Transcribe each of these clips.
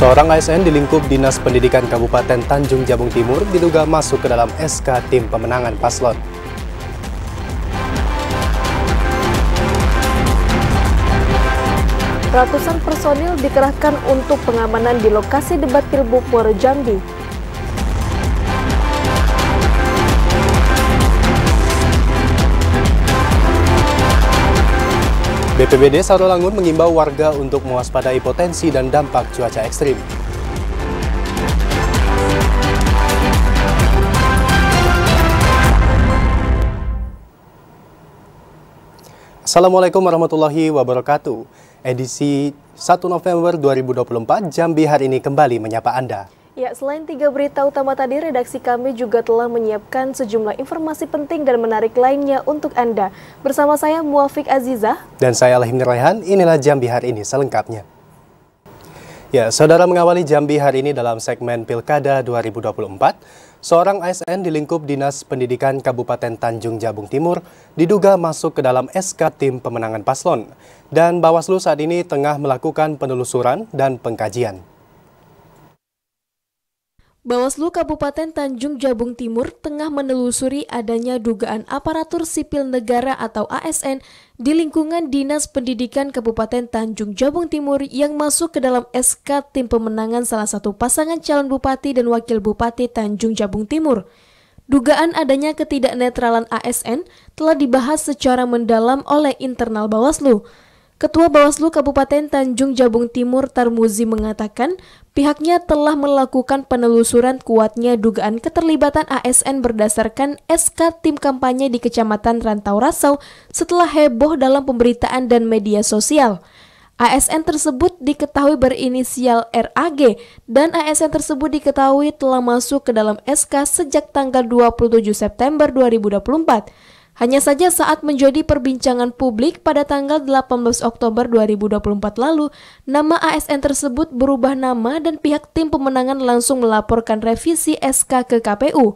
Seorang ASN di lingkup Dinas Pendidikan Kabupaten Tanjung Jabung Timur diduga masuk ke dalam SK tim pemenangan paslon. Ratusan personil dikerahkan untuk pengamanan di lokasi debat Pilbub Muaro Jambi. BPBD Sarolangun mengimbau warga untuk mewaspadai potensi dan dampak cuaca ekstrim. Assalamualaikum warahmatullahi wabarakatuh. Edisi 1 November 2024, Jambi hari ini kembali menyapa Anda. Ya, selain 3 berita utama tadi, redaksi kami juga telah menyiapkan sejumlah informasi penting dan menarik lainnya untuk Anda. Bersama saya Muafiq Azizah. Dan saya Alhim Niraihan, inilah Jambi hari ini selengkapnya. Ya, saudara, mengawali Jambi hari ini dalam segmen Pilkada 2024, seorang ASN di lingkup Dinas Pendidikan Kabupaten Tanjung Jabung Timur diduga masuk ke dalam SK tim pemenangan paslon. Dan Bawaslu saat ini tengah melakukan penelusuran dan pengkajian. Bawaslu Kabupaten Tanjung Jabung Timur tengah menelusuri adanya dugaan aparatur sipil negara atau ASN di lingkungan Dinas Pendidikan Kabupaten Tanjung Jabung Timur yang masuk ke dalam SK tim pemenangan salah satu pasangan calon bupati dan wakil bupati Tanjung Jabung Timur. Dugaan adanya ketidaknetralan ASN telah dibahas secara mendalam oleh internal Bawaslu. Ketua Bawaslu Kabupaten Tanjung Jabung Timur Tarmuzi mengatakan pihaknya telah melakukan penelusuran kuatnya dugaan keterlibatan ASN berdasarkan SK tim kampanye di Kecamatan Rantau Rasau setelah heboh dalam pemberitaan dan media sosial. ASN tersebut diketahui berinisial RAG dan ASN tersebut diketahui telah masuk ke dalam SK sejak tanggal 27 September 2024. Hanya saja saat menjadi perbincangan publik pada tanggal 18 Oktober 2024 lalu, nama ASN tersebut berubah nama dan pihak tim pemenangan langsung melaporkan revisi SK ke KPU.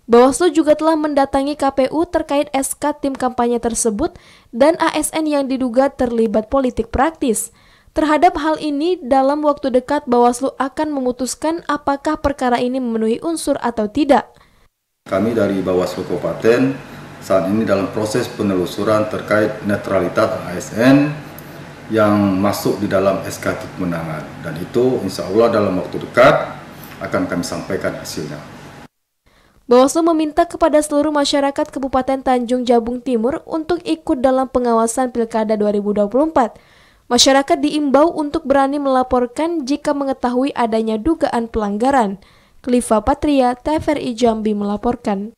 Bawaslu juga telah mendatangi KPU terkait SK tim kampanye tersebut dan ASN yang diduga terlibat politik praktis. Terhadap hal ini, dalam waktu dekat Bawaslu akan memutuskan apakah perkara ini memenuhi unsur atau tidak. Kami dari Bawaslu Kabupaten saat ini dalam proses penelusuran terkait netralitas ASN yang masuk di dalam SK tim pemenangan, dan itu insya Allah dalam waktu dekat akan kami sampaikan hasilnya. Bawaslu meminta kepada seluruh masyarakat Kabupaten Tanjung Jabung Timur untuk ikut dalam pengawasan Pilkada 2024. Masyarakat diimbau untuk berani melaporkan jika mengetahui adanya dugaan pelanggaran. Kliva Patria, TVRI Jambi melaporkan.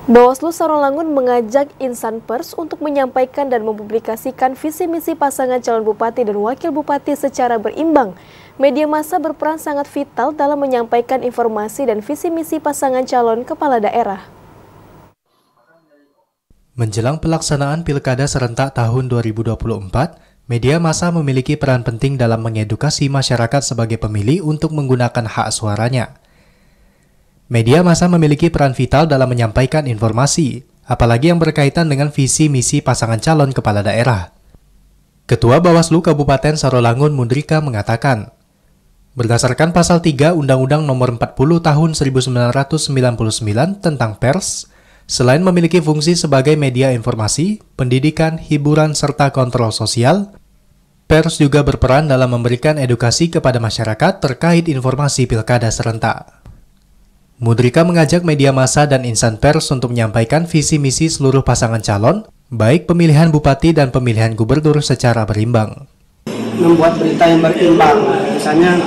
Bawaslu Sarolangun mengajak insan pers untuk menyampaikan dan mempublikasikan visi misi pasangan calon bupati dan wakil bupati secara berimbang. Media massa berperan sangat vital dalam menyampaikan informasi dan visi misi pasangan calon kepala daerah. Menjelang pelaksanaan Pilkada serentak tahun 2024, media massa memiliki peran penting dalam mengedukasi masyarakat sebagai pemilih untuk menggunakan hak suaranya. Media massa memiliki peran vital dalam menyampaikan informasi, apalagi yang berkaitan dengan visi misi pasangan calon kepala daerah. Ketua Bawaslu Kabupaten Sarolangun Mundrika mengatakan, berdasarkan pasal 3 Undang-Undang Nomor 40 Tahun 1999 tentang pers, selain memiliki fungsi sebagai media informasi, pendidikan, hiburan, serta kontrol sosial, pers juga berperan dalam memberikan edukasi kepada masyarakat terkait informasi pilkada serentak. Mundrika mengajak media massa dan insan pers untuk menyampaikan visi misi seluruh pasangan calon, baik pemilihan bupati dan pemilihan gubernur secara berimbang. Membuat berita yang berimbang, misalnya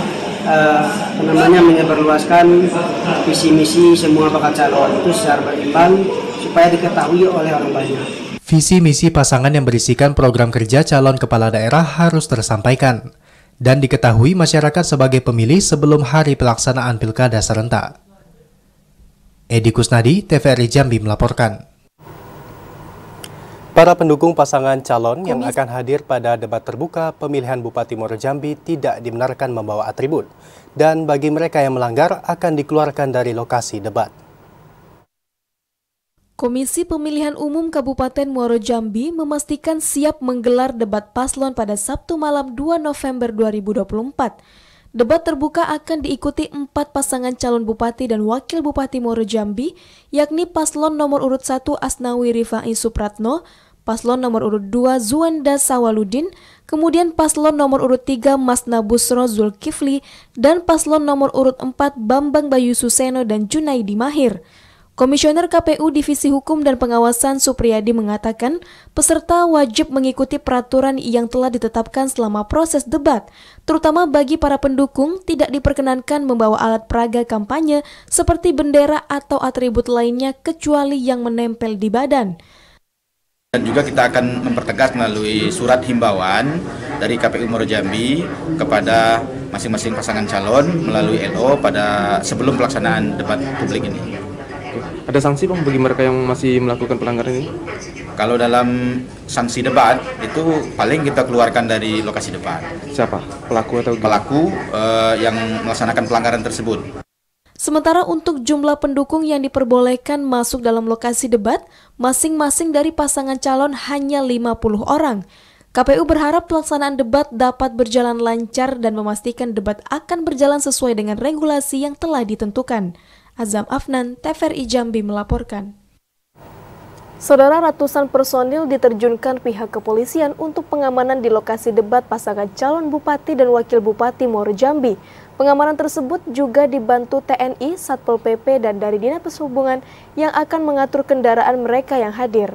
menyebarluaskan visi misi semua bakal calon itu secara berimbang supaya diketahui oleh orang banyak. Visi misi pasangan yang berisikan program kerja calon kepala daerah harus tersampaikan dan diketahui masyarakat sebagai pemilih sebelum hari pelaksanaan pilkada serentak. Edi Kusnadi, TVRI Jambi melaporkan. Para pendukung pasangan calon yang akan hadir pada debat terbuka pemilihan Bupati Muaro Jambi tidak dibenarkan membawa atribut, dan bagi mereka yang melanggar akan dikeluarkan dari lokasi debat. Komisi Pemilihan Umum Kabupaten Muaro Jambi memastikan siap menggelar debat paslon pada Sabtu malam 2 November 2024. Debat terbuka akan diikuti 4 pasangan calon bupati dan wakil bupati Muaro Jambi, yakni paslon nomor urut 1 Asnawi Rifai Supratno, paslon nomor urut 2 Zuanda Sawaludin, kemudian paslon nomor urut 3 Masna Busro Zulkifli, dan paslon nomor urut 4 Bambang Bayu Suseno dan Junaidi Mahir. Komisioner KPU Divisi Hukum dan Pengawasan Supriyadi mengatakan peserta wajib mengikuti peraturan yang telah ditetapkan selama proses debat, terutama bagi para pendukung tidak diperkenankan membawa alat peraga kampanye seperti bendera atau atribut lainnya kecuali yang menempel di badan. Dan juga kita akan mempertegas melalui surat himbauan dari KPU Muaro Jambi kepada masing-masing pasangan calon melalui LO pada sebelum pelaksanaan debat publik ini. Ada sanksi Bang bagi mereka yang masih melakukan pelanggaran ini? Kalau dalam sanksi debat itu paling kita keluarkan dari lokasi debat. Siapa? Pelaku atau pelaku yang melaksanakan pelanggaran tersebut. Sementara untuk jumlah pendukung yang diperbolehkan masuk dalam lokasi debat, masing-masing dari pasangan calon hanya 50 orang. KPU berharap pelaksanaan debat dapat berjalan lancar dan memastikan debat akan berjalan sesuai dengan regulasi yang telah ditentukan. Azam Afnan, TVRI Jambi melaporkan. Saudara, ratusan personil diterjunkan pihak kepolisian untuk pengamanan di lokasi debat pasangan calon bupati dan wakil bupati Muaro Jambi. Pengamanan tersebut juga dibantu TNI, Satpol PP, dan dari Dinas Perhubungan yang akan mengatur kendaraan mereka yang hadir.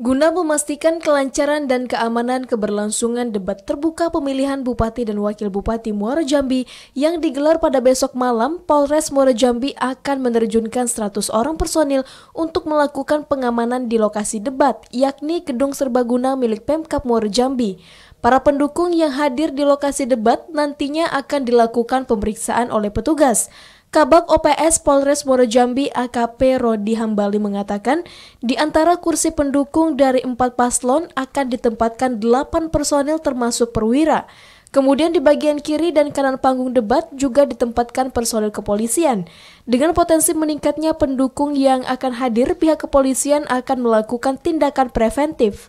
Guna memastikan kelancaran dan keamanan keberlangsungan debat terbuka pemilihan Bupati dan Wakil Bupati Muaro Jambi yang digelar pada besok malam, Polres Muaro Jambi akan menerjunkan 100 orang personil untuk melakukan pengamanan di lokasi debat, yakni Gedung Serbaguna milik Pemkab Muaro Jambi. Para pendukung yang hadir di lokasi debat nantinya akan dilakukan pemeriksaan oleh petugas. Kabag OPS Polres Muaro Jambi AKP Rodi Hambali mengatakan, di antara kursi pendukung dari 4 paslon akan ditempatkan 8 personil termasuk perwira. Kemudian di bagian kiri dan kanan panggung debat juga ditempatkan personil kepolisian. Dengan potensi meningkatnya pendukung yang akan hadir, pihak kepolisian akan melakukan tindakan preventif.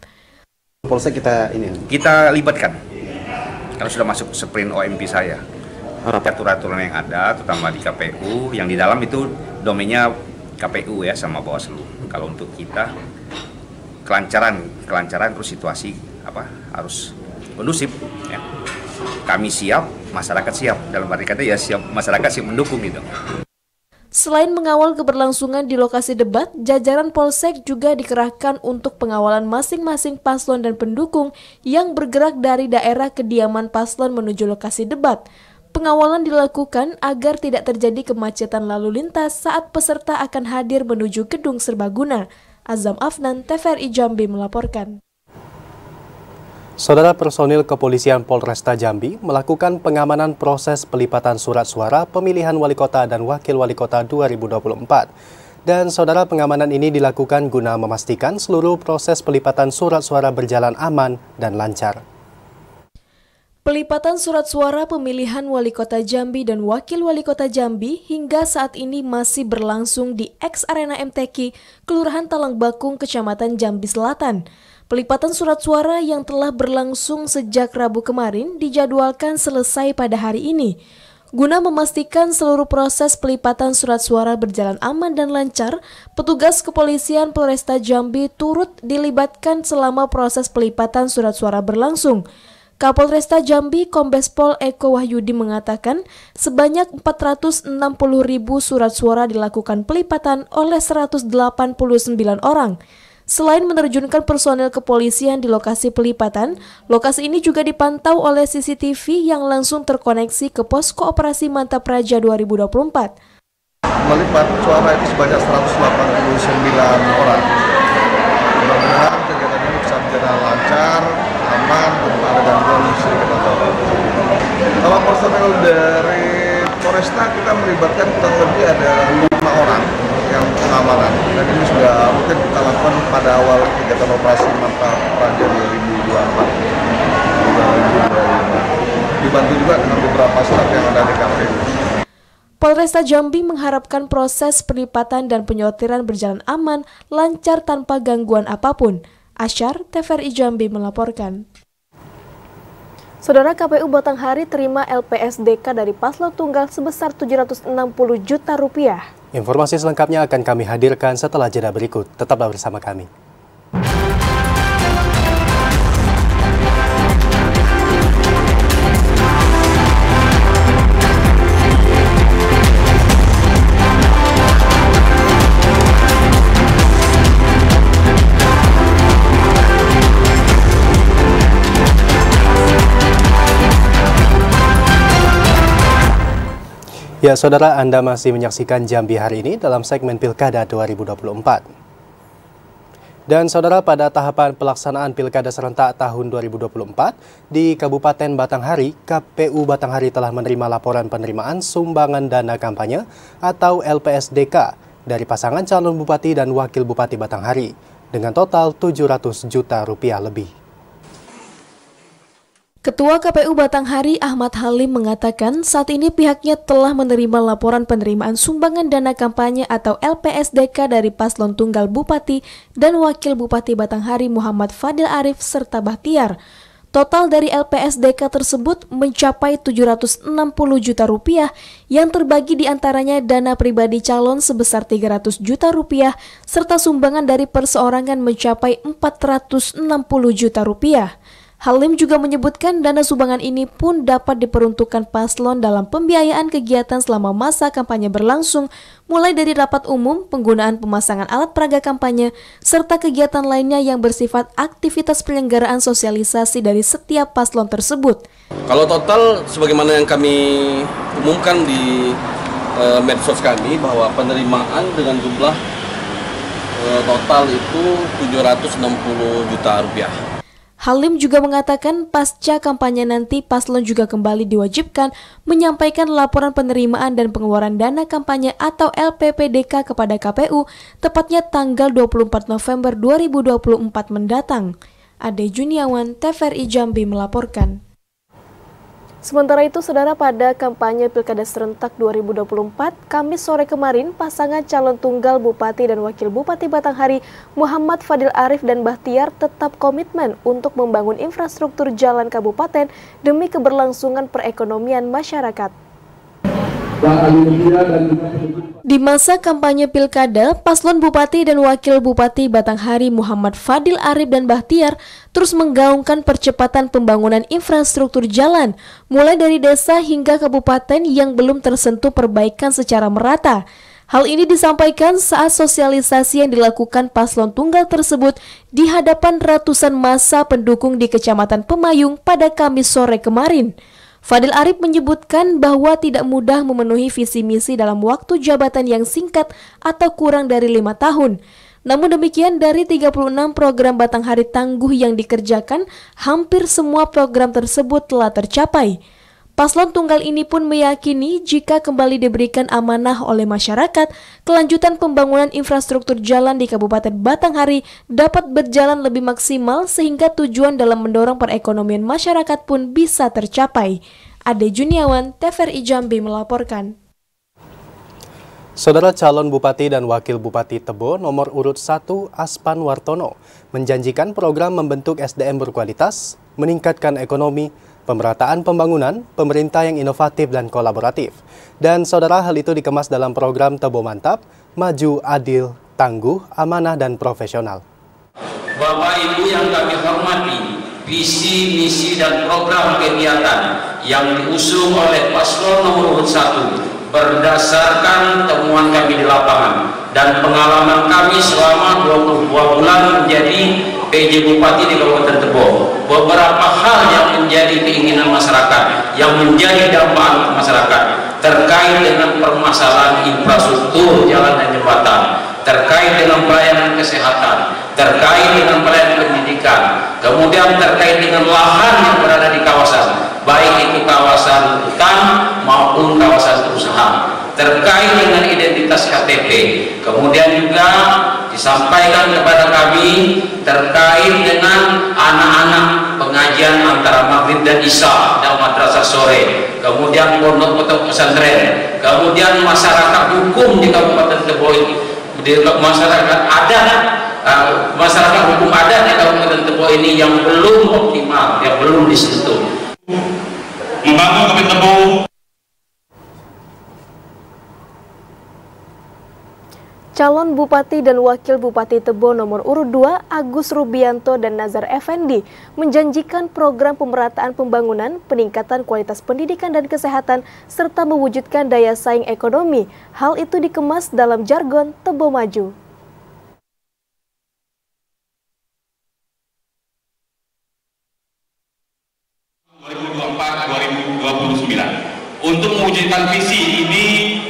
Polsek kita libatkan kalau sudah masuk sprint OMP saya. Aturan-aturan yang ada, terutama di KPU, yang di dalam itu domainnya KPU ya sama Bawaslu. Kalau untuk kita kelancaran terus situasi harus kondusif. Ya. Kami siap, masyarakat siap. Dalam arti kata ya siap, masyarakat siap mendukung gitu. Selain mengawal keberlangsungan di lokasi debat, jajaran Polsek juga dikerahkan untuk pengawalan masing-masing paslon dan pendukung yang bergerak dari daerah kediaman paslon menuju lokasi debat. Pengawalan dilakukan agar tidak terjadi kemacetan lalu lintas saat peserta akan hadir menuju Gedung Serbaguna. Azam Afnan, TVRI Jambi melaporkan. Saudara, personil kepolisian Polresta Jambi melakukan pengamanan proses pelipatan surat suara pemilihan wali kota dan wakil wali kota 2024. Dan saudara, pengamanan ini dilakukan guna memastikan seluruh proses pelipatan surat suara berjalan aman dan lancar. Pelipatan surat suara pemilihan wali kota Jambi dan wakil wali kota Jambi hingga saat ini masih berlangsung di X Arena MTQ, Kelurahan Talangbakung, Kecamatan Jambi Selatan. Pelipatan surat suara yang telah berlangsung sejak Rabu kemarin dijadwalkan selesai pada hari ini. Guna memastikan seluruh proses pelipatan surat suara berjalan aman dan lancar, petugas kepolisian Polresta Jambi turut dilibatkan selama proses pelipatan surat suara berlangsung. Kapolresta Jambi Kombes Pol Eko Wahyudi mengatakan sebanyak 460.000 surat suara dilakukan pelipatan oleh 189 orang. Selain menerjunkan personel kepolisian di lokasi pelipatan, lokasi ini juga dipantau oleh CCTV yang langsung terkoneksi ke Posko Operasi Mantap Praja 2024. Melipat suara itu sebanyak 189 orang. Mudah-mudahan kegiatan ini bisa berjalan lancar, aman, tanpa ada gangguan sedikit atau kalau personel dari Polresta kita melibatkan kurang lebih ada 5 orang yang pengamanan, dan ini sudah mungkin kita lakukan pada awal kegiatan operasi Mantap Praja 2024. Dibantu juga dengan beberapa staf yang ada di KPU. Polresta Jambi mengharapkan proses pelipatan dan penyortiran berjalan aman, lancar tanpa gangguan apapun. Asyar, TVRI Jambi melaporkan. Saudara, KPU Batanghari terima LPSDK dari paslon tunggal sebesar Rp760 juta. Informasi selengkapnya akan kami hadirkan setelah jeda berikut. Tetaplah bersama kami. Ya, saudara, Anda masih menyaksikan Jambi hari ini dalam segmen Pilkada 2024. Dan saudara, pada tahapan pelaksanaan Pilkada serentak tahun 2024 di Kabupaten Batanghari, KPU Batanghari telah menerima laporan penerimaan sumbangan dana kampanye atau LPSDK dari pasangan calon Bupati dan Wakil Bupati Batanghari dengan total Rp700 juta lebih. Ketua KPU Batanghari Ahmad Halim mengatakan saat ini pihaknya telah menerima laporan penerimaan sumbangan dana kampanye atau LPSDK dari paslon tunggal Bupati dan Wakil Bupati Batanghari Muhammad Fadil Arif serta Bahtiar. Total dari LPSDK tersebut mencapai Rp760 juta yang terbagi di antaranya dana pribadi calon sebesar Rp300 juta serta sumbangan dari perseorangan mencapai Rp460 juta. Halim juga menyebutkan dana sumbangan ini pun dapat diperuntukkan paslon dalam pembiayaan kegiatan selama masa kampanye berlangsung, mulai dari rapat umum, penggunaan pemasangan alat peraga kampanye, serta kegiatan lainnya yang bersifat aktivitas penyelenggaraan sosialisasi dari setiap paslon tersebut. Kalau total, sebagaimana yang kami umumkan di medsos kami, bahwa penerimaan dengan jumlah total itu Rp760 juta. Halim juga mengatakan pasca kampanye nanti paslon juga kembali diwajibkan menyampaikan laporan penerimaan dan pengeluaran dana kampanye atau LPPDK kepada KPU tepatnya tanggal 24 November 2024 mendatang. Ade Juniawan, TVRI Jambi melaporkan. Sementara itu, saudara, pada kampanye Pilkada Serentak 2024, Kamis sore kemarin, pasangan calon tunggal Bupati dan Wakil Bupati Batanghari, Muhammad Fadil Arif dan Bahtiar tetap komitmen untuk membangun infrastruktur jalan kabupaten demi keberlangsungan perekonomian masyarakat. Di masa kampanye Pilkada, paslon Bupati dan Wakil Bupati Batanghari Muhammad Fadil Arif dan Bahtiar terus menggaungkan percepatan pembangunan infrastruktur jalan, mulai dari desa hingga kabupaten yang belum tersentuh perbaikan secara merata. Hal ini disampaikan saat sosialisasi yang dilakukan paslon tunggal tersebut di hadapan ratusan massa pendukung di Kecamatan Pemayung pada Kamis sore kemarin. Fadil Arif menyebutkan bahwa tidak mudah memenuhi visi misi dalam waktu jabatan yang singkat atau kurang dari 5 tahun. Namun demikian, dari 36 program Batanghari Tangguh yang dikerjakan, hampir semua program tersebut telah tercapai. Paslon tunggal ini pun meyakini jika kembali diberikan amanah oleh masyarakat, kelanjutan pembangunan infrastruktur jalan di Kabupaten Batanghari dapat berjalan lebih maksimal sehingga tujuan dalam mendorong perekonomian masyarakat pun bisa tercapai. Ade Juniawan, TVRI Jambi melaporkan. Saudara, calon Bupati dan Wakil Bupati Tebo nomor urut 1 Aspan Wartono menjanjikan program membentuk SDM berkualitas, meningkatkan ekonomi, pemerataan pembangunan, pemerintah yang inovatif dan kolaboratif. Dan saudara, hal itu dikemas dalam program Tebo Mantap, Maju, Adil, Tangguh, Amanah, dan Profesional. Bapak Ibu yang kami hormati, visi, misi, dan program kegiatan yang diusung oleh paslon nomor 1 berdasarkan temuan kami di lapangan dan pengalaman kami selama 22 bulan menjadi PJ Bupati di Kabupaten Tebo. Beberapa hal yang menjadi keinginan masyarakat, yang menjadi dampak masyarakat terkait dengan permasalahan infrastruktur jalan dan jembatan, terkait dengan pelayanan kesehatan, terkait dengan pelayanan pendidikan, kemudian terkait dengan lahan yang berada di kawasan, baik itu kawasan hutan maupun kawasan usaha, terkait dengan identitas KTP, kemudian juga disampaikan kepada kami terkait dengan anak-anak pengajian antara maghrib dan isya dan madrasah sore, kemudian pondok atau pesantren, kemudian masyarakat hukum di Kabupaten Tebo ini, masyarakat adat, masyarakat hukum adat di Kabupaten Tebo ini yang belum optimal, yang belum disentuh. membantu Kabupaten Tebo. Calon Bupati dan Wakil Bupati Tebo nomor urut 2 Agus Rubianto dan Nazar Effendi menjanjikan program pemerataan pembangunan, peningkatan kualitas pendidikan dan kesehatan, serta mewujudkan daya saing ekonomi. Hal itu dikemas dalam jargon Tebo Maju. Untuk mewujudkan visi ini,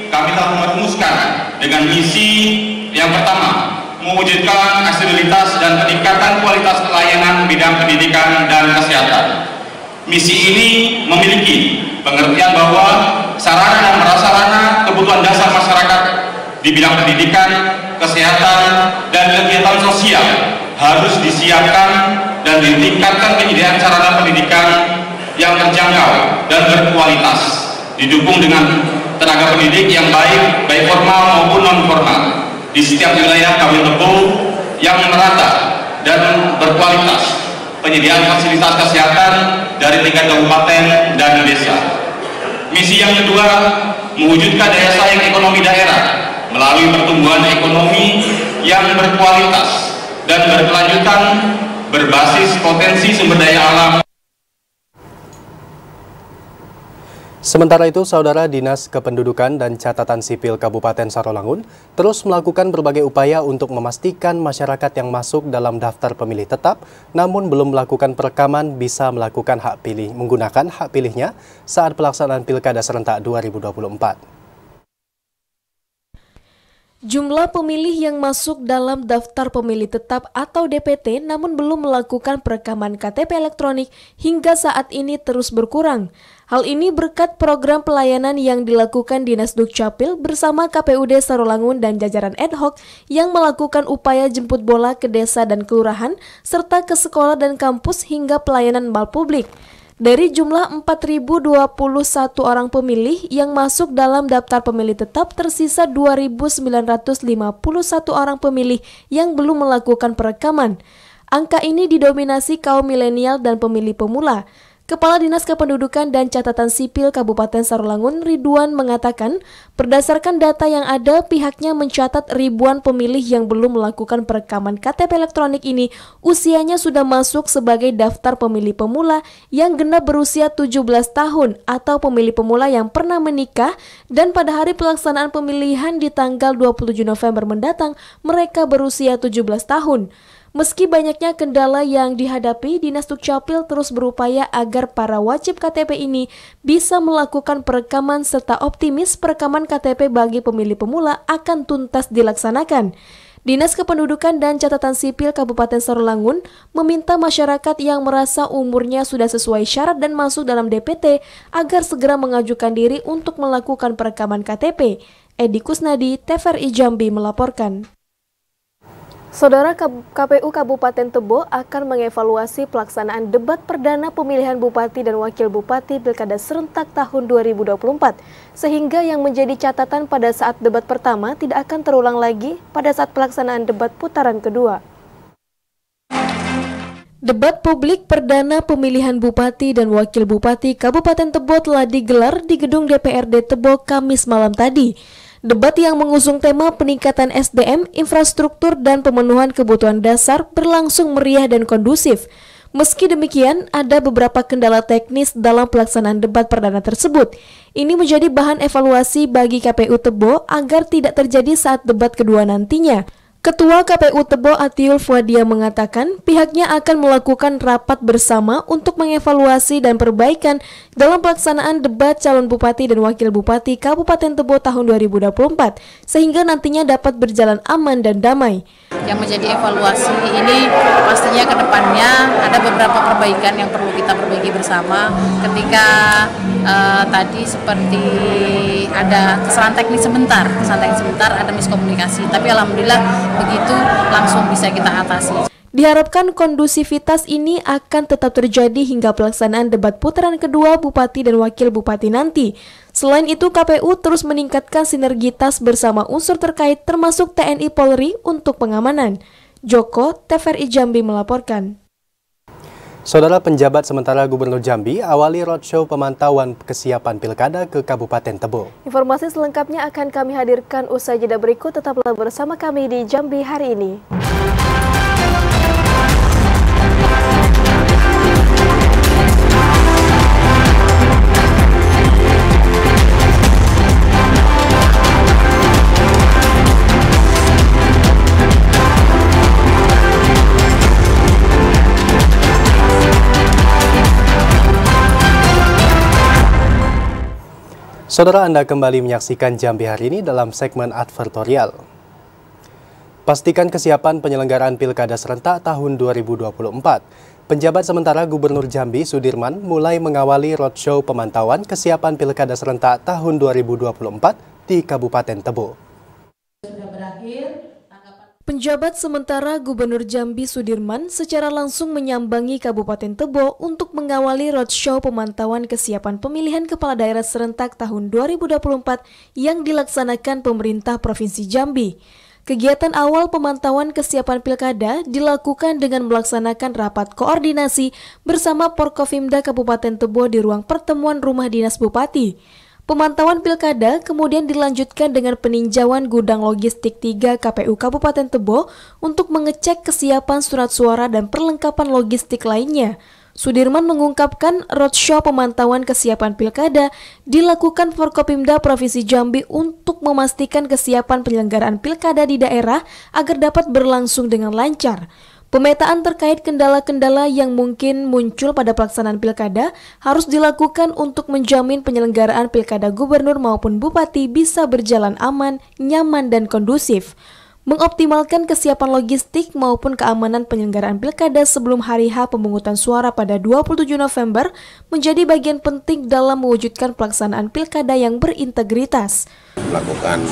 kami telah merumuskan dengan misi yang pertama, mewujudkan aksesibilitas dan peningkatan kualitas pelayanan bidang pendidikan dan kesehatan. Misi ini memiliki pengertian bahwa sarana dan prasarana kebutuhan dasar masyarakat di bidang pendidikan, kesehatan, dan kegiatan sosial harus disiapkan dan ditingkatkan penyediaan sarana pendidikan yang terjangkau dan berkualitas, didukung dengan tenaga pendidik yang baik formal maupun non formal di setiap wilayah Kabupaten Tebo yang merata dan berkualitas, penyediaan fasilitas kesehatan dari tingkat kabupaten dan desa. Misi yang kedua, mewujudkan daya saing ekonomi daerah melalui pertumbuhan ekonomi yang berkualitas dan berkelanjutan berbasis potensi sumber daya alam. Sementara itu, Saudara, Dinas Kependudukan dan Catatan Sipil Kabupaten Sarolangun terus melakukan berbagai upaya untuk memastikan masyarakat yang masuk dalam daftar pemilih tetap namun belum melakukan perekaman bisa melakukan menggunakan hak pilihnya saat pelaksanaan Pilkada serentak 2024. Jumlah pemilih yang masuk dalam daftar pemilih tetap atau DPT namun belum melakukan perekaman KTP elektronik hingga saat ini terus berkurang. Hal ini berkat program pelayanan yang dilakukan Dinas Dukcapil bersama KPUD Sarolangun dan jajaran ad hoc yang melakukan upaya jemput bola ke desa dan kelurahan serta ke sekolah dan kampus hingga pelayanan mal publik. Dari jumlah 4.021 orang pemilih yang masuk dalam daftar pemilih tetap, tersisa 2.951 orang pemilih yang belum melakukan perekaman. Angka ini didominasi kaum milenial dan pemilih pemula. Kepala Dinas Kependudukan dan Catatan Sipil Kabupaten Sarolangun, Ridwan, mengatakan berdasarkan data yang ada, pihaknya mencatat ribuan pemilih yang belum melakukan perekaman KTP elektronik ini usianya sudah masuk sebagai daftar pemilih pemula yang genap berusia 17 tahun atau pemilih pemula yang pernah menikah dan pada hari pelaksanaan pemilihan di tanggal 27 November mendatang mereka berusia 17 tahun. Meski banyaknya kendala yang dihadapi, Dinas Dukcapil terus berupaya agar para wajib KTP ini bisa melakukan perekaman serta optimis perekaman KTP bagi pemilih pemula akan tuntas dilaksanakan. Dinas Kependudukan dan Catatan Sipil Kabupaten Sarolangun meminta masyarakat yang merasa umurnya sudah sesuai syarat dan masuk dalam DPT agar segera mengajukan diri untuk melakukan perekaman KTP. Edi Kusnadi, TVRI Jambi melaporkan. Saudara, KPU Kabupaten Tebo akan mengevaluasi pelaksanaan debat perdana pemilihan Bupati dan Wakil Bupati Pilkada serentak tahun 2024, sehingga yang menjadi catatan pada saat debat pertama tidak akan terulang lagi pada saat pelaksanaan debat putaran kedua. Debat publik perdana pemilihan Bupati dan Wakil Bupati Kabupaten Tebo telah digelar di Gedung DPRD Tebo Kamis malam tadi. Debat yang mengusung tema peningkatan SDM, infrastruktur, dan pemenuhan kebutuhan dasar berlangsung meriah dan kondusif. Meski demikian, ada beberapa kendala teknis dalam pelaksanaan debat perdana tersebut. Ini menjadi bahan evaluasi bagi KPU Tebo agar tidak terjadi saat debat kedua nantinya. Ketua KPU Tebo Atiul Fuadia mengatakan pihaknya akan melakukan rapat bersama untuk mengevaluasi dan perbaikan dalam pelaksanaan debat calon bupati dan wakil bupati Kabupaten Tebo tahun 2024 sehingga nantinya dapat berjalan aman dan damai. Yang menjadi evaluasi ini pastinya ke depannya ada beberapa perbaikan yang perlu kita perbaiki bersama ketika tadi seperti ada kesalahan teknis sebentar ada miskomunikasi, tapi alhamdulillah begitu langsung bisa kita atasi. Diharapkan kondusivitas ini akan tetap terjadi hingga pelaksanaan debat putaran kedua Bupati dan Wakil Bupati nanti. Selain itu, KPU terus meningkatkan sinergitas bersama unsur terkait termasuk TNI Polri untuk pengamanan. Joko, TVRI Jambi melaporkan. Saudara, penjabat sementara Gubernur Jambi awali roadshow pemantauan kesiapan pilkada ke Kabupaten Tebo. Informasi selengkapnya akan kami hadirkan usai jeda berikut. Tetaplah bersama kami di Jambi hari ini. Saudara, Anda kembali menyaksikan Jambi hari ini dalam segmen advertorial. Pastikan kesiapan penyelenggaraan Pilkada serentak tahun 2024. Penjabat sementara Gubernur Jambi Sudirman mulai mengawali roadshow pemantauan kesiapan Pilkada serentak tahun 2024 di Kabupaten Tebo. Penjabat sementara Gubernur Jambi Sudirman secara langsung menyambangi Kabupaten Tebo untuk mengawali roadshow pemantauan kesiapan pemilihan kepala daerah serentak tahun 2024 yang dilaksanakan pemerintah Provinsi Jambi. Kegiatan awal pemantauan kesiapan pilkada dilakukan dengan melaksanakan rapat koordinasi bersama Porkofimda Kabupaten Tebo di ruang pertemuan Rumah Dinas Bupati. Pemantauan pilkada kemudian dilanjutkan dengan peninjauan gudang logistik 3 KPU Kabupaten Tebo untuk mengecek kesiapan surat suara dan perlengkapan logistik lainnya. Sudirman mengungkapkan roadshow pemantauan kesiapan pilkada dilakukan Forkopimda Provinsi Jambi untuk memastikan kesiapan penyelenggaraan pilkada di daerah agar dapat berlangsung dengan lancar. Pemetaan terkait kendala-kendala yang mungkin muncul pada pelaksanaan pilkada harus dilakukan untuk menjamin penyelenggaraan pilkada gubernur maupun bupati bisa berjalan aman, nyaman, dan kondusif. Mengoptimalkan kesiapan logistik maupun keamanan penyelenggaraan pilkada sebelum hari H pemungutan suara pada 27 November menjadi bagian penting dalam mewujudkan pelaksanaan pilkada yang berintegritas. Melakukan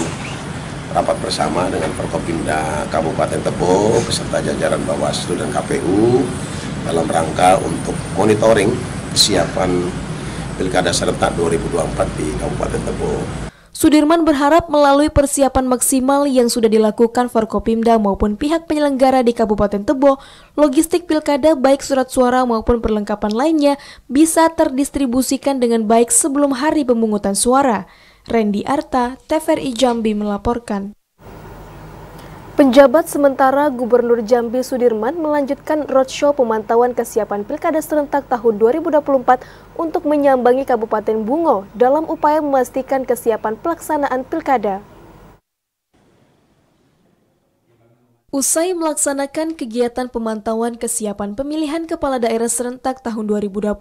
rapat bersama dengan Forkopimda Kabupaten Tebo beserta jajaran Bawaslu dan KPU dalam rangka untuk monitoring kesiapan Pilkada serentak 2024 di Kabupaten Tebo. Sudirman berharap melalui persiapan maksimal yang sudah dilakukan Forkopimda maupun pihak penyelenggara di Kabupaten Tebo, logistik pilkada baik surat suara maupun perlengkapan lainnya bisa terdistribusikan dengan baik sebelum hari pemungutan suara. Randy Arta, TVRI Jambi melaporkan. Penjabat sementara Gubernur Jambi Sudirman melanjutkan roadshow pemantauan kesiapan Pilkada serentak tahun 2024 untuk menyambangi Kabupaten Bungo dalam upaya memastikan kesiapan pelaksanaan pilkada. Usai melaksanakan kegiatan pemantauan kesiapan pemilihan kepala daerah serentak tahun 2024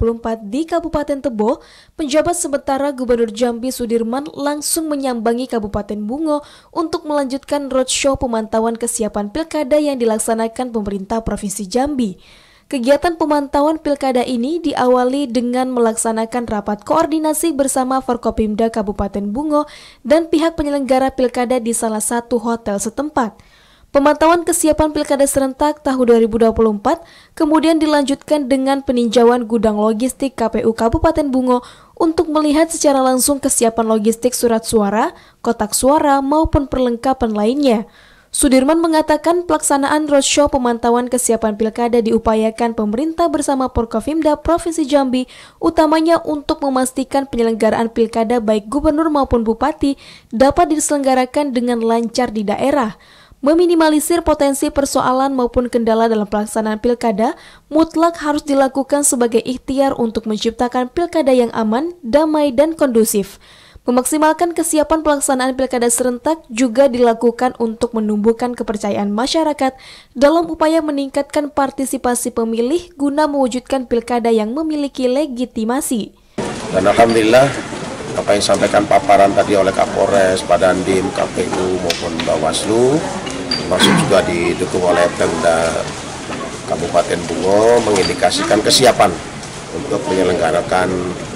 di Kabupaten Tebo, penjabat sementara Gubernur Jambi Sudirman langsung menyambangi Kabupaten Bungo untuk melanjutkan roadshow pemantauan kesiapan pilkada yang dilaksanakan pemerintah Provinsi Jambi. Kegiatan pemantauan pilkada ini diawali dengan melaksanakan rapat koordinasi bersama Forkopimda Kabupaten Bungo dan pihak penyelenggara pilkada di salah satu hotel setempat. Pemantauan kesiapan pilkada serentak tahun 2024 kemudian dilanjutkan dengan peninjauan gudang logistik KPU Kabupaten Bungo untuk melihat secara langsung kesiapan logistik surat suara, kotak suara, maupun perlengkapan lainnya. Sudirman mengatakan pelaksanaan roadshow pemantauan kesiapan pilkada diupayakan pemerintah bersama Porkofimda Provinsi Jambi, utamanya untuk memastikan penyelenggaraan pilkada baik gubernur maupun bupati dapat diselenggarakan dengan lancar di daerah. Meminimalisir potensi persoalan maupun kendala dalam pelaksanaan pilkada mutlak harus dilakukan sebagai ikhtiar untuk menciptakan pilkada yang aman, damai, dan kondusif. Memaksimalkan kesiapan pelaksanaan pilkada serentak juga dilakukan untuk menumbuhkan kepercayaan masyarakat dalam upaya meningkatkan partisipasi pemilih guna mewujudkan pilkada yang memiliki legitimasi. Dan alhamdulillah, apa yang disampaikan paparan tadi oleh Kapolres, Badandim, KPU maupun Bawaslu, masuk juga didukung oleh Pemda Kabupaten Bungo, mengindikasikan kesiapan untuk menyelenggarakan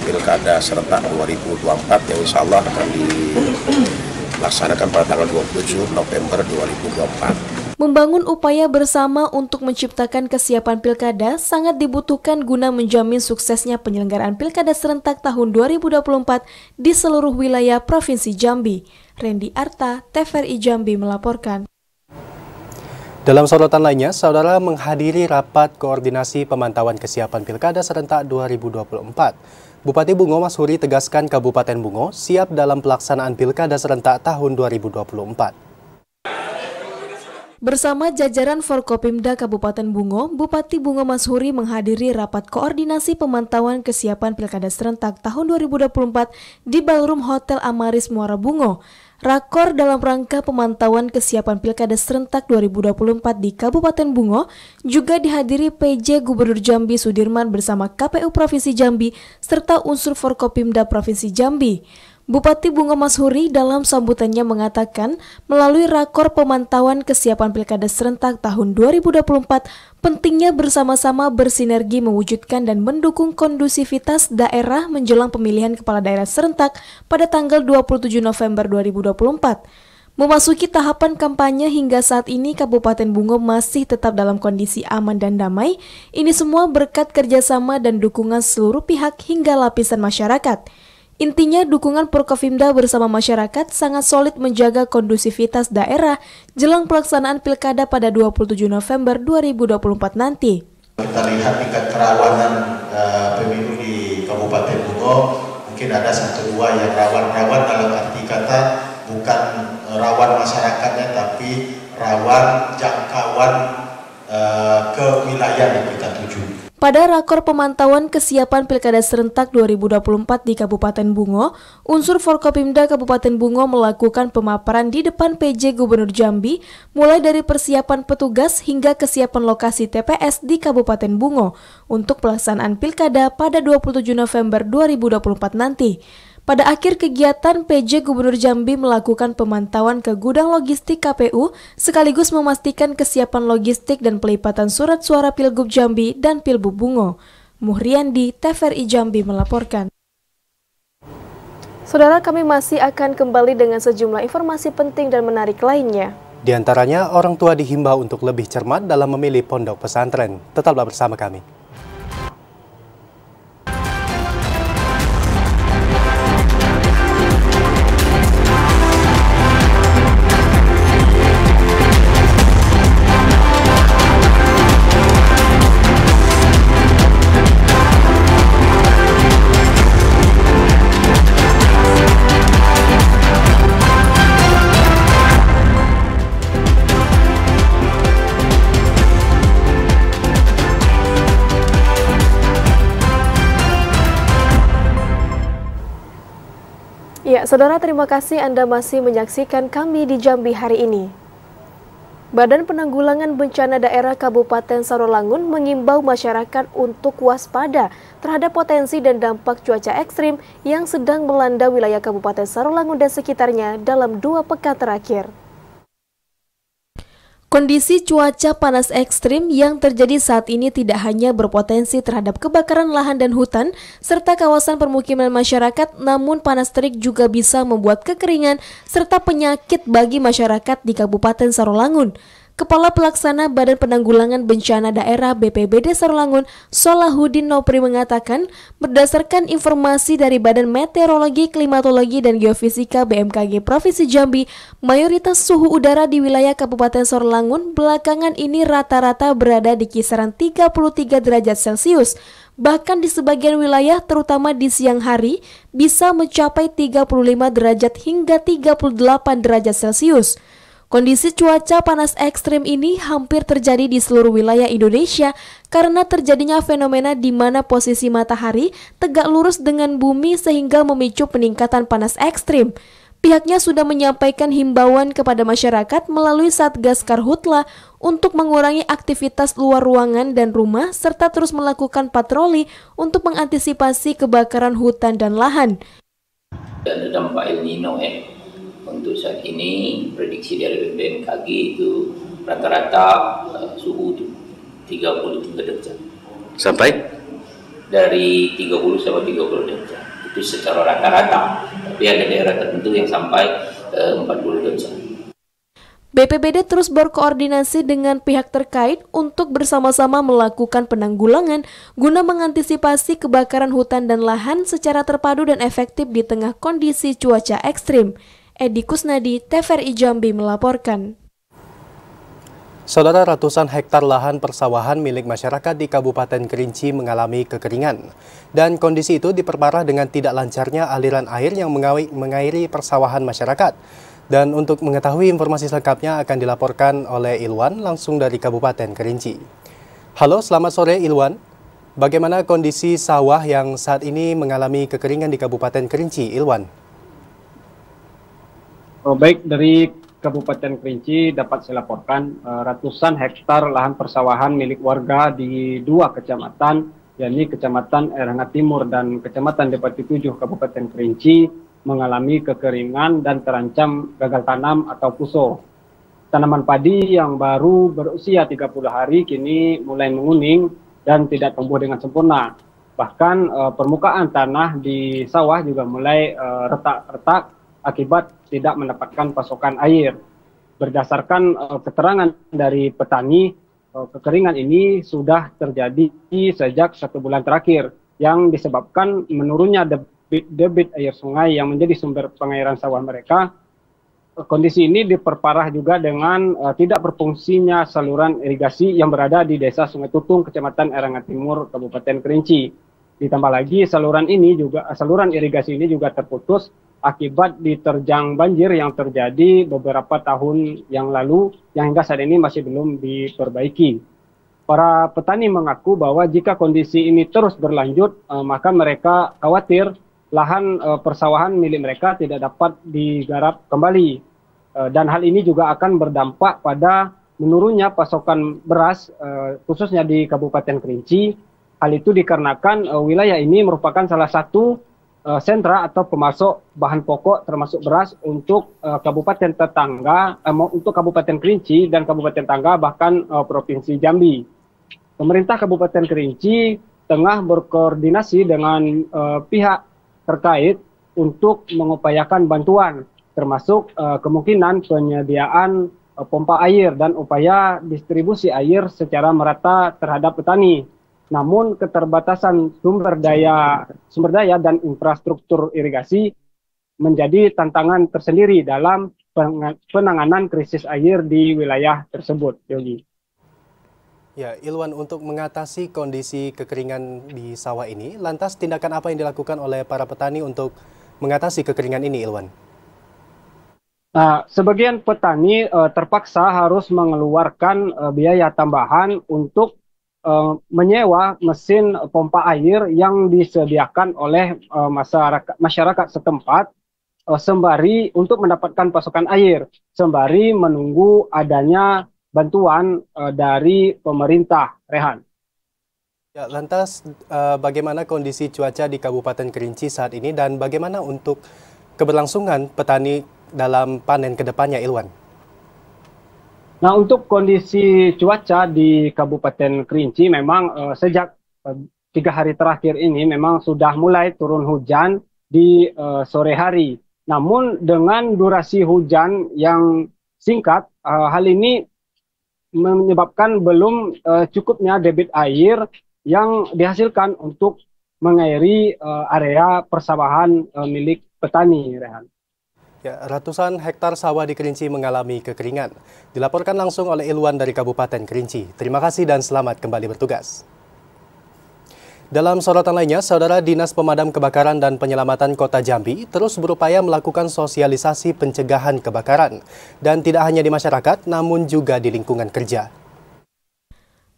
Pilkada serentak 2024 yang insya Allah akan dilaksanakan pada tanggal 27 November 2024. Membangun upaya bersama untuk menciptakan kesiapan pilkada sangat dibutuhkan guna menjamin suksesnya penyelenggaraan Pilkada serentak tahun 2024 di seluruh wilayah Provinsi Jambi. Randy Arta, TVRI Jambi melaporkan. Dalam sorotan lainnya, saudara menghadiri rapat koordinasi pemantauan kesiapan Pilkada serentak 2024. Bupati Bungo Mashuri tegaskan Kabupaten Bungo siap dalam pelaksanaan Pilkada serentak tahun 2024. Bersama jajaran Forkopimda Kabupaten Bungo, Bupati Bungo Mashuri menghadiri rapat koordinasi pemantauan kesiapan Pilkada serentak tahun 2024 di Ballroom Hotel Amaris Muara Bungo. Rakor dalam rangka pemantauan kesiapan Pilkada serentak 2024 di Kabupaten Bungo juga dihadiri PJ Gubernur Jambi Sudirman bersama KPU Provinsi Jambi serta unsur Forkopimda Provinsi Jambi. Bupati Bungo Mashuri dalam sambutannya mengatakan melalui rakor pemantauan kesiapan Pilkada serentak tahun 2024 pentingnya bersama-sama bersinergi mewujudkan dan mendukung kondusivitas daerah menjelang pemilihan kepala daerah serentak pada tanggal 27 November 2024. Memasuki tahapan kampanye hingga saat ini Kabupaten Bungo masih tetap dalam kondisi aman dan damai. Ini semua berkat kerjasama dan dukungan seluruh pihak hingga lapisan masyarakat. Intinya dukungan Forkopimda bersama masyarakat sangat solid menjaga kondusivitas daerah jelang pelaksanaan Pilkada pada 27 November 2024 nanti. Kita lihat tingkat kerawanan pemilu di Kabupaten Bungo, mungkin ada 1-2 yang rawan dalam arti kata bukan rawan masyarakatnya tapi rawan jangkauan ke wilayah yang kita tuju. Pada rakor pemantauan kesiapan Pilkada serentak 2024 di Kabupaten Bungo, unsur Forkopimda Kabupaten Bungo melakukan pemaparan di depan PJ Gubernur Jambi, mulai dari persiapan petugas hingga kesiapan lokasi TPS di Kabupaten Bungo untuk pelaksanaan Pilkada pada 27 November 2024 nanti. Pada akhir kegiatan, PJ Gubernur Jambi melakukan pemantauan ke gudang logistik KPU sekaligus memastikan kesiapan logistik dan pelipatan surat suara Pilgub Jambi dan Pilbub Bungo. Muhriandi, TVRI Jambi melaporkan. Saudara, kami masih akan kembali dengan sejumlah informasi penting dan menarik lainnya. Di antaranya, orang tua dihimbau untuk lebih cermat dalam memilih pondok pesantren. Tetaplah bersama kami. Ya, saudara, terima kasih Anda masih menyaksikan kami di Jambi hari ini. Badan Penanggulangan Bencana Daerah Kabupaten Sarolangun mengimbau masyarakat untuk waspada terhadap potensi dan dampak cuaca ekstrim yang sedang melanda wilayah Kabupaten Sarolangun dan sekitarnya dalam 2 pekan terakhir. Kondisi cuaca panas ekstrim yang terjadi saat ini tidak hanya berpotensi terhadap kebakaran lahan dan hutan serta kawasan permukiman masyarakat, namun panas terik juga bisa membuat kekeringan serta penyakit bagi masyarakat di Kabupaten Sarolangun. Kepala Pelaksana Badan Penanggulangan Bencana Daerah BPBD Sarolangun, Solahuddin Nopri mengatakan, berdasarkan informasi dari Badan Meteorologi, Klimatologi, dan Geofisika BMKG Provinsi Jambi, mayoritas suhu udara di wilayah Kabupaten Sarolangun belakangan ini rata-rata berada di kisaran 33 derajat Celcius. Bahkan di sebagian wilayah, terutama di siang hari, bisa mencapai 35 derajat hingga 38 derajat Celcius. Kondisi cuaca panas ekstrim ini hampir terjadi di seluruh wilayah Indonesia karena terjadinya fenomena di mana posisi matahari tegak lurus dengan bumi sehingga memicu peningkatan panas ekstrim. Pihaknya sudah menyampaikan himbauan kepada masyarakat melalui Satgas Karhutla untuk mengurangi aktivitas luar ruangan dan rumah serta terus melakukan patroli untuk mengantisipasi kebakaran hutan dan lahan. Ada dampak El Nino Untuk saat ini prediksi dari BMKG itu rata-rata suhu itu 33 derajat. Sampai? Dari 30 sampai 30 derajat. Itu secara rata-rata. Tapi ada daerah tertentu yang sampai 40 derajat. BPBD terus berkoordinasi dengan pihak terkait untuk bersama-sama melakukan penanggulangan guna mengantisipasi kebakaran hutan dan lahan secara terpadu dan efektif di tengah kondisi cuaca ekstrim. Edi Kusnadi, TVRI Jambi melaporkan. Saudara, ratusan hektar lahan persawahan milik masyarakat di Kabupaten Kerinci mengalami kekeringan. Dan kondisi itu diperparah dengan tidak lancarnya aliran air yang mengairi persawahan masyarakat. Dan untuk mengetahui informasi selengkapnya akan dilaporkan oleh Ilwan langsung dari Kabupaten Kerinci. Halo, selamat sore Ilwan. Bagaimana kondisi sawah yang saat ini mengalami kekeringan di Kabupaten Kerinci, Ilwan? Baik, dari Kabupaten Kerinci dapat saya laporkan ratusan hektar lahan persawahan milik warga di dua kecamatan, yakni Kecamatan Airhangat Timur dan Kecamatan Depati 7 Kabupaten Kerinci mengalami kekeringan dan terancam gagal tanam atau puso. Tanaman padi yang baru berusia 30 hari kini mulai menguning dan tidak tumbuh dengan sempurna. Bahkan permukaan tanah di sawah juga mulai retak-retak akibat tidak mendapatkan pasokan air. Berdasarkan keterangan dari petani, kekeringan ini sudah terjadi sejak 1 bulan terakhir yang disebabkan menurunnya debit air sungai yang menjadi sumber pengairan sawah mereka. Kondisi ini diperparah juga dengan tidak berfungsinya saluran irigasi yang berada di Desa Sungai Tutung, Kecamatan Airhangat Timur, Kabupaten Kerinci. Ditambah lagi saluran irigasi ini juga terputus akibat diterjang banjir yang terjadi beberapa tahun yang lalu yang hingga saat ini masih belum diperbaiki. Para petani mengaku bahwa jika kondisi ini terus berlanjut, maka mereka khawatir lahan persawahan milik mereka tidak dapat digarap kembali. Dan hal ini juga akan berdampak pada menurunnya pasokan beras, khususnya di Kabupaten Kerinci. Hal itu dikarenakan wilayah ini merupakan salah satu sentra atau pemasok bahan pokok termasuk beras untuk kabupaten tetangga, untuk Kabupaten Kerinci dan Kabupaten Tangga bahkan Provinsi Jambi. Pemerintah Kabupaten Kerinci tengah berkoordinasi dengan pihak terkait untuk mengupayakan bantuan, termasuk kemungkinan penyediaan pompa air dan upaya distribusi air secara merata terhadap petani. Namun keterbatasan sumber daya dan infrastruktur irigasi menjadi tantangan tersendiri dalam penanganan krisis air di wilayah tersebut, Yogi. Ya, Ilwan, untuk mengatasi kondisi kekeringan di sawah ini, lantas tindakan apa yang dilakukan oleh para petani untuk mengatasi kekeringan ini, Ilwan? Nah, sebagian petani terpaksa harus mengeluarkan biaya tambahan untuk menyewa mesin pompa air yang disediakan oleh masyarakat setempat sembari untuk mendapatkan pasokan air, sembari menunggu adanya bantuan dari pemerintah, Rehan. Ya, lantas bagaimana kondisi cuaca di Kabupaten Kerinci saat ini dan bagaimana untuk keberlangsungan petani dalam panen kedepannya, Ilwan? Nah, untuk kondisi cuaca di Kabupaten Kerinci memang sejak 3 hari terakhir ini memang sudah mulai turun hujan di sore hari. Namun dengan durasi hujan yang singkat, hal ini menyebabkan belum cukupnya debit air yang dihasilkan untuk mengairi area persawahan milik petani, Rehan. Ya, ratusan hektar sawah di Kerinci mengalami kekeringan. Dilaporkan langsung oleh Ilwan dari Kabupaten Kerinci. Terima kasih dan selamat kembali bertugas. Dalam sorotan lainnya, Saudara, Dinas Pemadam Kebakaran dan Penyelamatan Kota Jambi terus berupaya melakukan sosialisasi pencegahan kebakaran. Dan tidak hanya di masyarakat, namun juga di lingkungan kerja.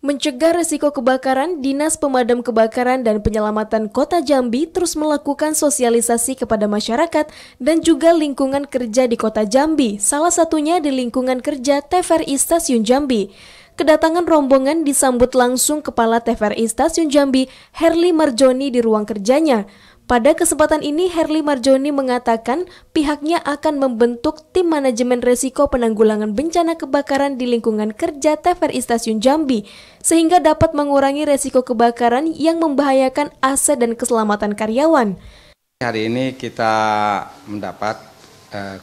Mencegah risiko kebakaran, Dinas Pemadam Kebakaran dan Penyelamatan Kota Jambi terus melakukan sosialisasi kepada masyarakat dan juga lingkungan kerja di Kota Jambi, salah satunya di lingkungan kerja TVRI Stasiun Jambi. Kedatangan rombongan disambut langsung Kepala TVRI Stasiun Jambi, Herli Marjoni di ruang kerjanya. Pada kesempatan ini, Herli Marjoni mengatakan pihaknya akan membentuk tim manajemen risiko penanggulangan bencana kebakaran di lingkungan kerja TVRI Stasiun Jambi, sehingga dapat mengurangi risiko kebakaran yang membahayakan aset dan keselamatan karyawan. Hari ini kita mendapat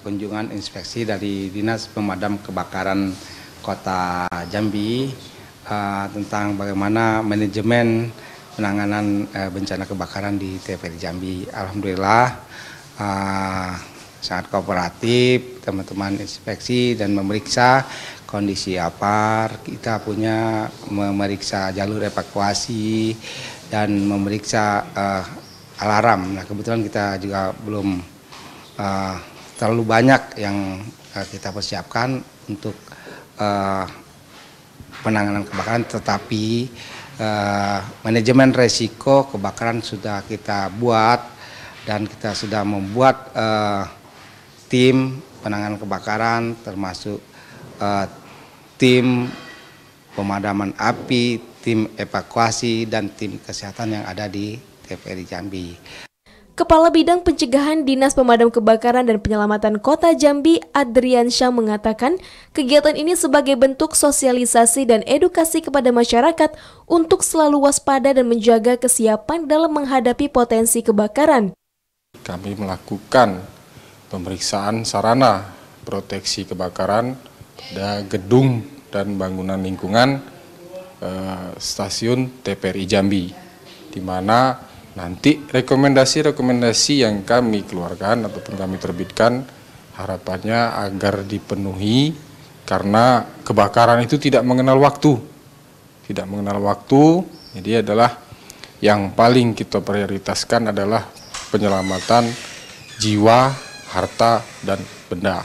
kunjungan inspeksi dari Dinas Pemadam Kebakaran Kota Jambi tentang bagaimana manajemen penanganan bencana kebakaran di TVRI Jambi. Alhamdulillah sangat kooperatif, teman-teman inspeksi dan memeriksa kondisi apar, kita punya memeriksa jalur evakuasi dan memeriksa alarm. Nah, kebetulan kita juga belum terlalu banyak yang kita persiapkan untuk penanganan kebakaran, tetapi manajemen resiko kebakaran sudah kita buat dan kita sudah membuat tim penanganan kebakaran termasuk tim pemadaman api, tim evakuasi, dan tim kesehatan yang ada di TVRI Jambi. Kepala Bidang Pencegahan Dinas Pemadam Kebakaran dan Penyelamatan Kota Jambi, Adrian Syah, mengatakan kegiatan ini sebagai bentuk sosialisasi dan edukasi kepada masyarakat untuk selalu waspada dan menjaga kesiapan dalam menghadapi potensi kebakaran. Kami melakukan pemeriksaan sarana proteksi kebakaran pada gedung dan bangunan lingkungan stasiun TVRI Jambi, di mana nanti rekomendasi-rekomendasi yang kami keluarkan ataupun kami terbitkan harapannya agar dipenuhi, karena kebakaran itu tidak mengenal waktu. Tidak mengenal waktu, jadi adalah yang paling kita prioritaskan adalah penyelamatan jiwa, harta, dan benda.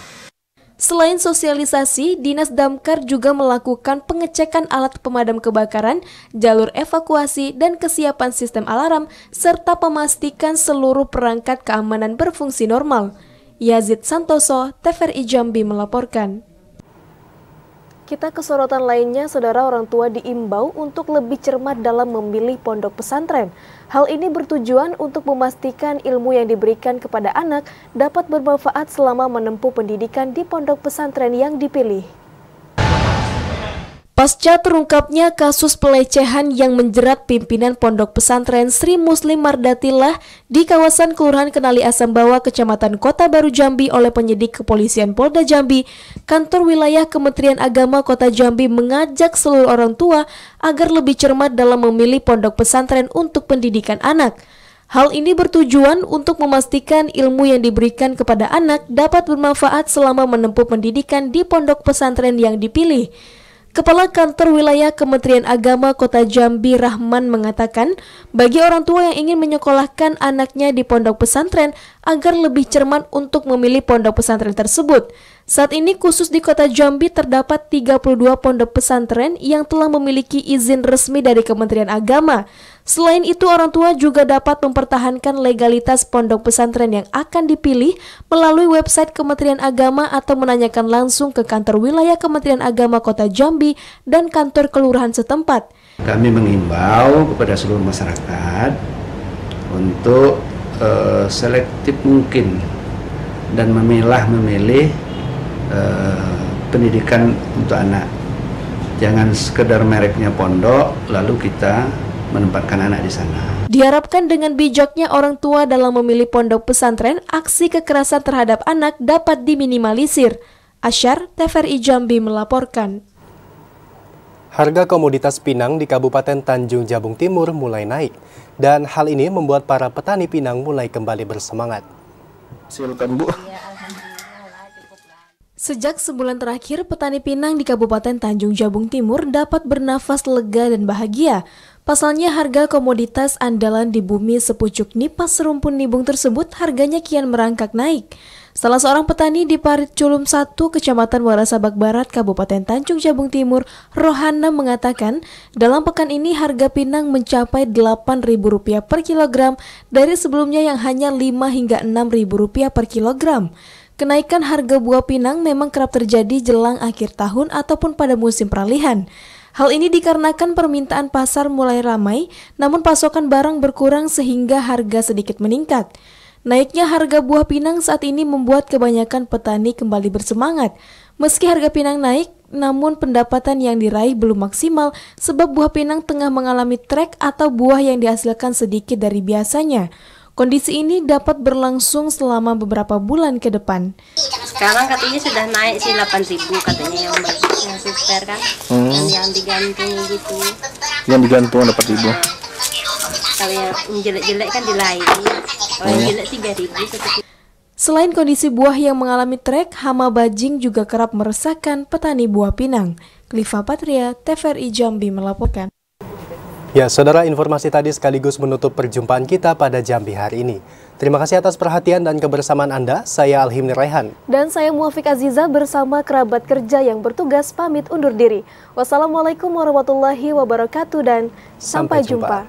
Selain sosialisasi, Dinas Damkar juga melakukan pengecekan alat pemadam kebakaran, jalur evakuasi, dan kesiapan sistem alarm, serta memastikan seluruh perangkat keamanan berfungsi normal. Yazid Santoso, TVRI Jambi melaporkan. Kita ke sorotan lainnya, saudara, orang tua diimbau untuk lebih cermat dalam memilih pondok pesantren. Hal ini bertujuan untuk memastikan ilmu yang diberikan kepada anak dapat bermanfaat selama menempuh pendidikan di pondok pesantren yang dipilih. Pasca terungkapnya kasus pelecehan yang menjerat pimpinan pondok pesantren Sri Muslim Mardatillah di kawasan Kelurahan Kenali Asam Bawah, Kecamatan Kota Baru Jambi oleh penyidik Kepolisian Polda Jambi, Kantor Wilayah Kementerian Agama Kota Jambi mengajak seluruh orang tua agar lebih cermat dalam memilih pondok pesantren untuk pendidikan anak. Hal ini bertujuan untuk memastikan ilmu yang diberikan kepada anak dapat bermanfaat selama menempuh pendidikan di pondok pesantren yang dipilih. Kepala Kantor Wilayah Kementerian Agama Kota Jambi, Rahman, mengatakan bagi orang tua yang ingin menyekolahkan anaknya di pondok pesantren agar lebih cermat untuk memilih pondok pesantren tersebut. Saat ini khusus di Kota Jambi terdapat 32 pondok pesantren yang telah memiliki izin resmi dari Kementerian Agama. Selain itu, orang tua juga dapat mempertahankan legalitas pondok pesantren yang akan dipilih melalui website Kementerian Agama atau menanyakan langsung ke kantor wilayah Kementerian Agama Kota Jambi dan kantor kelurahan setempat. Kami mengimbau kepada seluruh masyarakat untuk selektif mungkin dan memilih pendidikan untuk anak. Jangan sekedar mereknya pondok lalu kita menempatkan anak di sana. Diharapkan dengan bijaknya orang tua dalam memilih pondok pesantren, aksi kekerasan terhadap anak dapat diminimalisir. Asyar, TVRI Jambi melaporkan. Harga komoditas pinang di Kabupaten Tanjung Jabung Timur mulai naik, dan hal ini membuat para petani pinang mulai kembali bersemangat. Silakan, Bu. Sejak sebulan terakhir, petani pinang di Kabupaten Tanjung Jabung Timur dapat bernafas lega dan bahagia. Pasalnya harga komoditas andalan di bumi sepucuk nipas serumpun nibung tersebut harganya kian merangkak naik. Salah seorang petani di Parit Culum 1, Kecamatan Warasabak Barat, Kabupaten Tanjung Jabung Timur, Rohana, mengatakan dalam pekan ini harga pinang mencapai Rp8.000 per kilogram dari sebelumnya yang hanya Rp5 hingga Rp6.000 per kilogram. Kenaikan harga buah pinang memang kerap terjadi jelang akhir tahun ataupun pada musim peralihan. Hal ini dikarenakan permintaan pasar mulai ramai, namun pasokan barang berkurang sehingga harga sedikit meningkat. Naiknya harga buah pinang saat ini membuat kebanyakan petani kembali bersemangat. Meski harga pinang naik, namun pendapatan yang diraih belum maksimal sebab buah pinang tengah mengalami trek atau buah yang dihasilkan sedikit dari biasanya. Kondisi ini dapat berlangsung selama beberapa bulan ke depan. Sekarang katanya sudah naik sih 8.000 katanya yang bagus, yang super kan, yang digantung gitu. Yang digantung 4.000. Kalau yang jelek-jelek kan dilain. Kalau yang jelek 3.000 seperti. Selain kondisi buah yang mengalami trek, hama bajing juga kerap meresahkan petani buah pinang. Kliva Patria, TVRI Jambi melaporkan. Ya, saudara, informasi tadi sekaligus menutup perjumpaan kita pada Jambi hari ini. Terima kasih atas perhatian dan kebersamaan Anda. Saya Alhimni Raihan. Dan saya Muafiq Aziza bersama kerabat kerja yang bertugas pamit undur diri. Wassalamualaikum warahmatullahi wabarakatuh dan sampai jumpa.